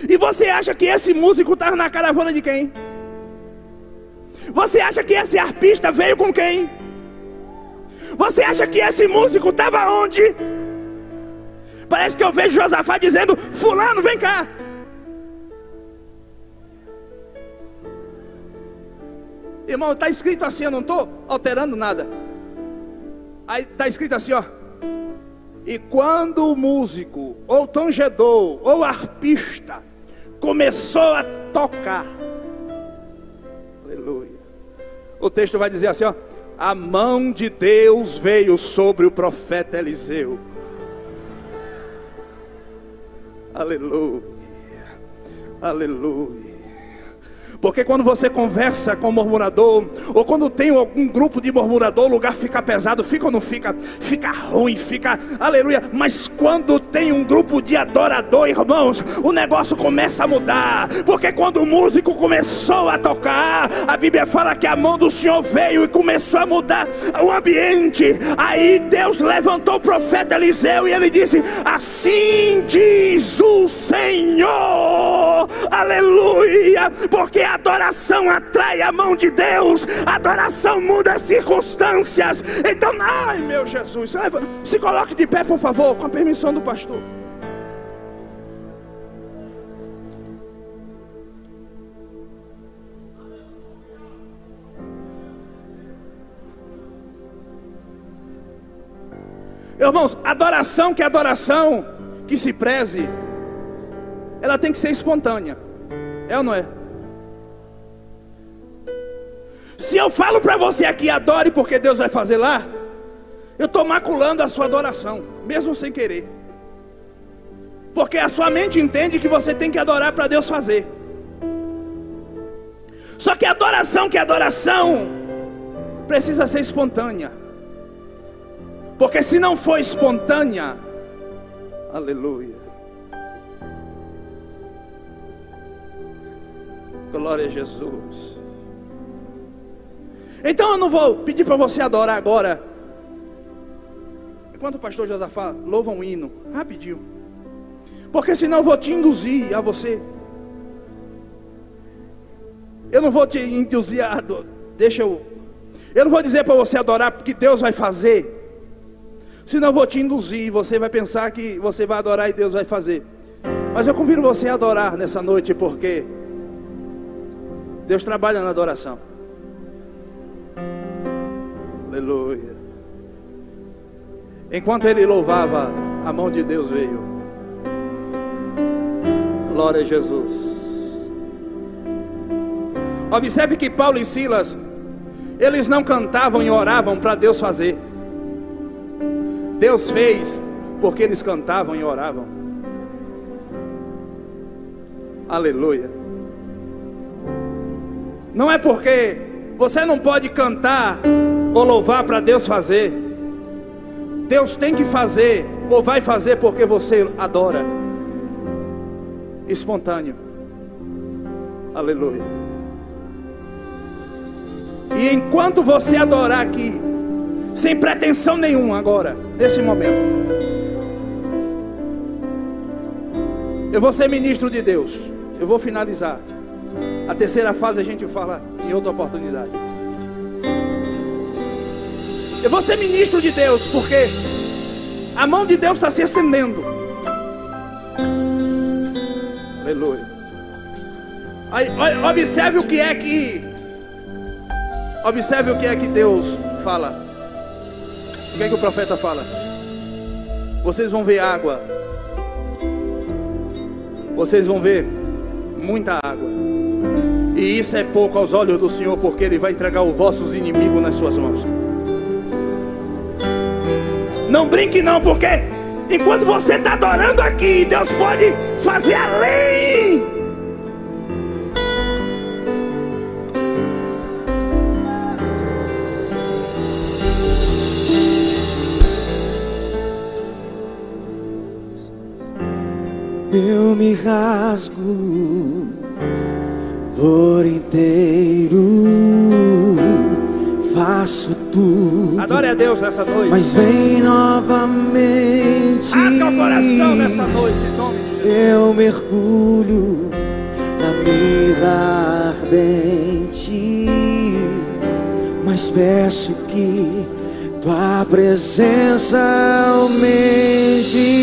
S1: E você acha que esse músico estava na caravana de quem? Você acha que esse arpista veio com quem? Você acha que esse músico estava onde? Parece que eu vejo Josafá dizendo: fulano, vem cá. Irmão, está escrito assim, eu não estou alterando nada. Aí está escrito assim, ó: e quando o músico, ou tangedor, ou arpista começou a tocar, aleluia, o texto vai dizer assim, ó: a mão de Deus veio sobre o profeta Eliseu. Aleluia, aleluia. Porque quando você conversa com o murmurador, ou quando tem algum grupo de murmurador, o lugar fica pesado, fica ou não fica? Fica ruim, fica, aleluia. Mas quando tem um grupo de adorador, irmãos, o negócio começa a mudar. Porque quando o músico começou a tocar, a Bíblia fala que a mão do Senhor veio e começou a mudar o ambiente. Aí Deus levantou o profeta Eliseu e ele disse: assim diz o Senhor, aleluia. Porque a adoração atrai a mão de Deus, a adoração muda as circunstâncias. Então, ai meu Jesus, se coloque de pé por favor, com a permissão do pastor. Irmãos, adoração que se preze, ela tem que ser espontânea. É ou não é? Se eu falo para você aqui, adore porque Deus vai fazer lá, eu estou maculando a sua adoração, mesmo sem querer. Porque a sua mente entende que você tem que adorar para Deus fazer. Só que adoração precisa ser espontânea. Porque se não for espontânea, aleluia, glória a Jesus. Então eu não vou pedir para você adorar agora. Enquanto o pastor Josafá louva um hino, rapidinho. Porque senão eu vou te induzir a você. Eu não vou te induzir a... Eu não vou dizer para você adorar porque Deus vai fazer. Senão eu vou te induzir e você vai pensar que você vai adorar e Deus vai fazer. Mas eu convido você a adorar nessa noite, porque Deus trabalha na adoração. Aleluia. Enquanto ele louvava, a mão de Deus veio. Glória a Jesus. Observe que Paulo e Silas, eles não cantavam e oravam para Deus fazer. Deus fez porque eles cantavam e oravam. Aleluia. Não é porque você não pode cantar ou louvar para Deus fazer. Deus tem que fazer ou vai fazer porque você adora. Espontâneo. Aleluia. E enquanto você adorar aqui, sem pretensão nenhuma agora, nesse momento, eu vou ser ministro de Deus. Eu vou finalizar. A terceira fase a gente fala em outra oportunidade. Eu vou ser ministro de Deus porque a mão de Deus está se estendendo. Aleluia. Observe o que é que Deus fala. O que é que o profeta fala? Vocês vão ver água. Vocês vão ver muita água. E isso é pouco aos olhos do Senhor, porque Ele vai entregar os vossos inimigos nas suas mãos. Não brinque não, porque enquanto você está adorando aqui, Deus pode fazer além.
S3: Eu me rasgo por inteiro, faço tudo.
S1: Adore a Deus nessa noite.
S3: Mas vem novamente.
S1: Rasga o coração nessa noite, em nome de Jesus.
S3: Eu mergulho na mirra ardente, mas peço que tua presença aumente.